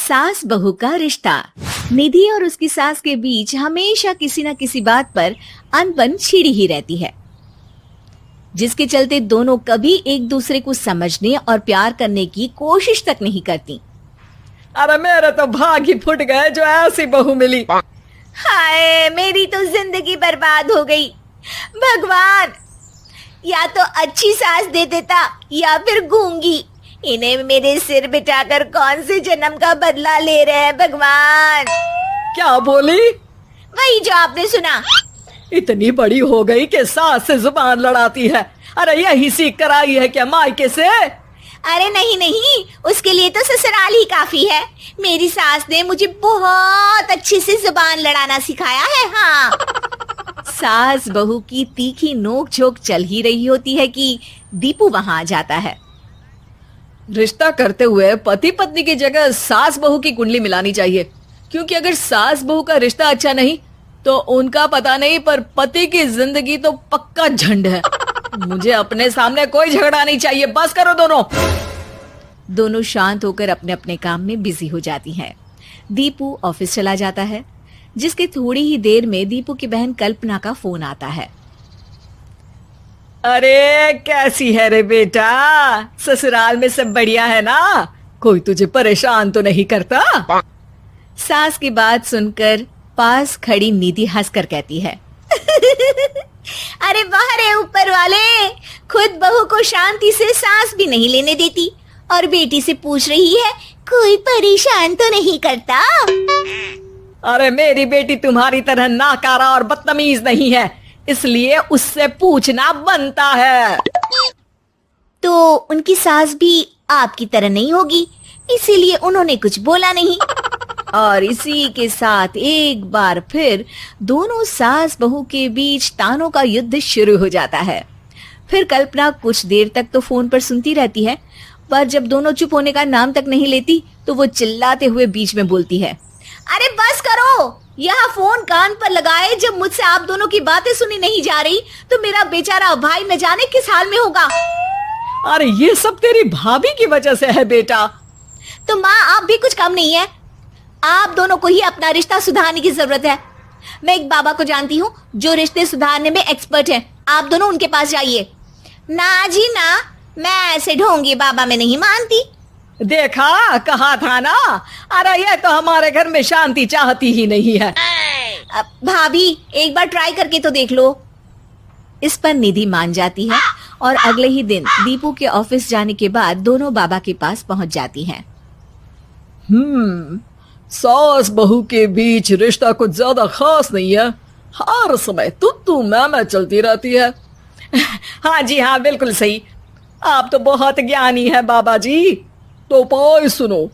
सास बहू का रिश्ता। निधि और उसकी सास के बीच हमेशा किसी न किसी बात पर अनबन छिड़ी ही रहती है, जिसके चलते दोनों कभी एक दूसरे को समझने और प्यार करने की कोशिश तक नहीं करती। अरे मेरे तो भाग ही फुट गए जो ऐसी बहू मिली। हाय, मेरी तो जिंदगी बर्बाद हो गई। भगवान, या तो अच्छी सास दे देता या फिर गूंगी। इन्हें मेरे सिर बिठाकर कौन से जन्म का बदला ले रहे हैं भगवान। क्या बोली? वही जो आपने सुना। इतनी बड़ी हो गई कि सास से जुबान लड़ाती है। अरे यही सीख कर आई है क्या मायके से? अरे नहीं नहीं, उसके लिए तो ससुराल ही काफी है। मेरी सास ने मुझे बहुत अच्छे से जुबान लड़ाना सिखाया है। हाँ। सास बहू की तीखी नोक झोंक चल ही रही होती है कि दीपू वहां आ जाता है। रिश्ता करते हुए पति पत्नी की जगह सास बहू की कुंडली मिलानी चाहिए, क्योंकि अगर सास बहू का रिश्ता अच्छा नहीं तो उनका पता नहीं, पर पति की जिंदगी तो पक्का झंड है। मुझे अपने सामने कोई झगड़ा नहीं चाहिए। बस करो दोनों। दोनों शांत होकर अपने अपने काम में बिजी हो जाती हैं। दीपू ऑफिस चला जाता है, जिसके थोड़ी ही देर में दीपू की बहन कल्पना का फोन आता है। अरे कैसी है रे बेटा? ससुराल में सब बढ़िया है ना? कोई तुझे परेशान तो नहीं करता? सास की बात सुनकर पास खड़ी निधि हंसकर कहती है, अरे वाह रे ऊपर वाले, खुद बहू को शांति से सांस भी नहीं लेने देती और बेटी से पूछ रही है कोई परेशान तो नहीं करता। अरे मेरी बेटी तुम्हारी तरह नाकारा और बदतमीज नहीं है, इसलिए उससे पूछना बनता है। तो उनकी सास भी आपकी तरह नहीं होगी, इसीलिए उन्होंने कुछ बोला नहीं। और इसी के साथ एक बार फिर दोनों सास बहू के बीच तानों का युद्ध शुरू हो जाता है। फिर कल्पना कुछ देर तक तो फोन पर सुनती रहती है, पर जब दोनों चुप होने का नाम तक नहीं लेती तो वो चिल्लाते हुए बीच में बोलती है, अरे बस करो, यह फोन कान पर लगाए जब मुझसे आप दोनों की बातें सुनी नहीं जा रही तो मेरा बेचारा भाई न जाने किस हाल में होगा। अरे ये सब तेरी भाभी की वजह से है बेटा। तो माँ, आप भी कुछ कम नहीं है। आप दोनों को ही अपना रिश्ता सुधारने की जरूरत है। मैं एक बाबा को जानती हूँ जो रिश्ते सुधारने में एक्सपर्ट हैं। आप दोनों उनके पास जाइए। ना जी ना, मैं ऐसे ढोंगी बाबा में नहीं मानती। देखा, कहा था ना। अरे ये तो हमारे घर में शांति चाहती ही नहीं है। भाभी, एक बार ट्राई करके तो देख लो। इस पर निधि मान जाती है और अगले ही दिन दीपू के ऑफिस जाने के बाद दोनों बाबा के पास पहुंच जाती हैं। सास बहू के बीच रिश्ता कुछ ज्यादा खास नहीं है। हर समय तू मैं चलती रहती है। हाँ जी हाँ, बिल्कुल सही। आप तो बहुत ज्ञानी है बाबा जी। तो उपाय सुनो।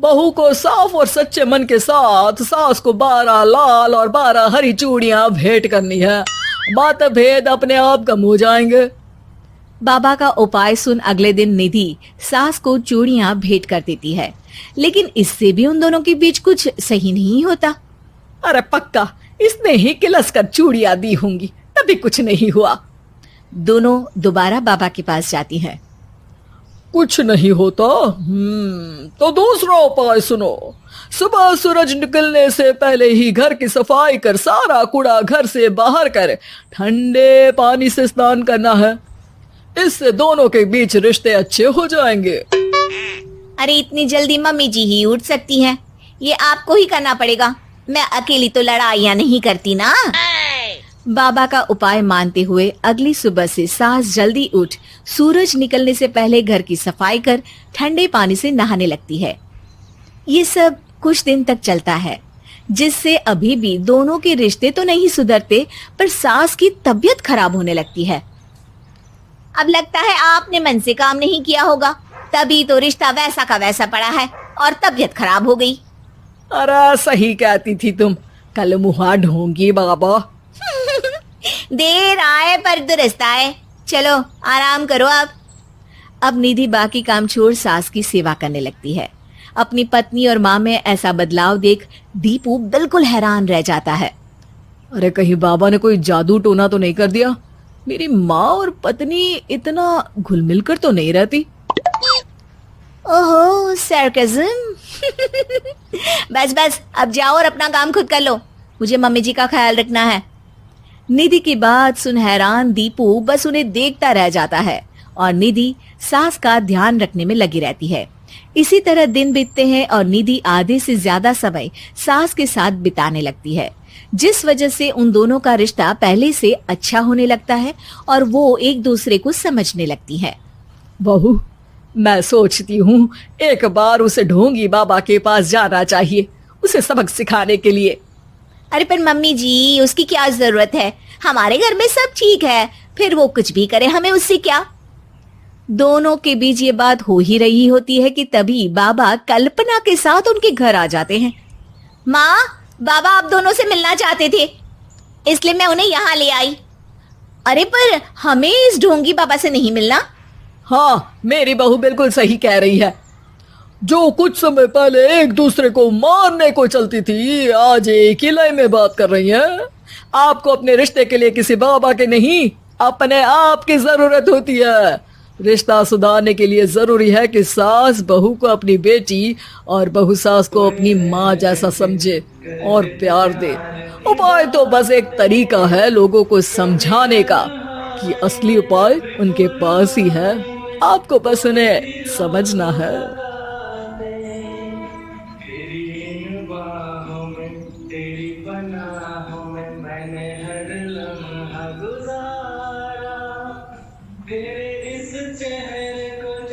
बहू को साफ और सच्चे मन के साथ सास को 12 लाल और 12 हरी चूड़ियां भेंट करनी है। मतभेद अपने आप कम हो जाएंगे। बाबा का उपाय सुन अगले दिन निधि सास को चूड़ियां भेंट कर देती है, लेकिन इससे भी उन दोनों के बीच कुछ सही नहीं होता। अरे पक्का इसने ही किलस कर चूड़ियां दी होंगी, तभी कुछ नहीं हुआ। दोनों दोबारा बाबा के पास जाती हैं। कुछ नहीं होता। तो दूसरा उपाय सुनो। सुबह सूरज निकलने से पहले ही घर की सफाई कर सारा कूड़ा घर से बाहर कर ठंडे पानी से स्नान करना है। इससे दोनों के बीच रिश्ते अच्छे हो जाएंगे। अरे इतनी जल्दी मम्मी जी ही उठ सकती हैं? ये आपको ही करना पड़ेगा। मैं अकेली तो लड़ाइयाँ नहीं करती ना। बाबा का उपाय मानते हुए अगली सुबह से सास जल्दी उठ सूरज निकलने से पहले घर की सफाई कर ठंडे पानी से नहाने लगती है। ये सब कुछ दिन तक चलता है, जिससे अभी भी दोनों के रिश्ते तो नहीं सुधरते, पर सास की तबीयत खराब होने लगती है। अब लगता है आपने मन से काम नहीं किया होगा, तभी तो रिश्ता वैसा का वैसा पड़ा है और तबीयत खराब हो गई। अरे सही कहती थी तुम। कल मुहा ढोंगी बाबा। देर आए पर दुरुस्त आए। चलो आराम करो अब निधि बाकी काम छोड़ सास की सेवा करने लगती है। अपनी पत्नी और माँ में ऐसा बदलाव देख दीपू बिल्कुल हैरान रह जाता है। अरे कहीं बाबा ने कोई जादू टोना तो नहीं कर दिया? मेरी माँ और पत्नी इतना घुल मिल कर तो नहीं रहती। ओहो, सरकाज़म। बस बस अब जाओ और अपना काम खुद कर लो, मुझे मम्मी जी का ख्याल रखना है। निधि की बात सुन हैरान दीपू बस उन्हें देखता रह जाता है और निधि सास का ध्यान रखने में लगी रहती है। इसी तरह दिन बीतते हैं और निधि आधे से ज्यादा समय सास के साथ बिताने लगती है, जिस वजह से उन दोनों का रिश्ता पहले से अच्छा होने लगता है और वो एक दूसरे को समझने लगती है। बहू, मैं सोचती हूँ एक बार उसे ढोंगी बाबा के पास जाना चाहिए, उसे सबक सिखाने के लिए। अरे पर मम्मी जी, उसकी क्या जरूरत है, हमारे घर में सब ठीक है, फिर वो कुछ भी करे हमें उससे क्या। दोनों के बीच ये बात हो ही रही होती है कि तभी बाबा कल्पना के साथ उनके घर आ जाते हैं। माँ, बाबा आप दोनों से मिलना चाहते थे, इसलिए मैं उन्हें यहाँ ले आई। अरे पर हमें इस ढोंगी बाबा से नहीं मिलना। हाँ, मेरी बहू बिल्कुल सही कह रही है। जो कुछ समय पहले एक दूसरे को मारने को चलती थी, आज एक ही लय में बात कर रही है। आपको अपने रिश्ते के लिए किसी बाबा के नहीं, अपने आप की जरूरत होती है। रिश्ता सुधारने के लिए जरूरी है कि सास बहू को अपनी बेटी और बहू सास को अपनी माँ जैसा समझे और प्यार दे। उपाय तो बस एक तरीका है लोगों को समझाने का कि असली उपाय उनके पास ही है, आपको बस उन्हें समझना है।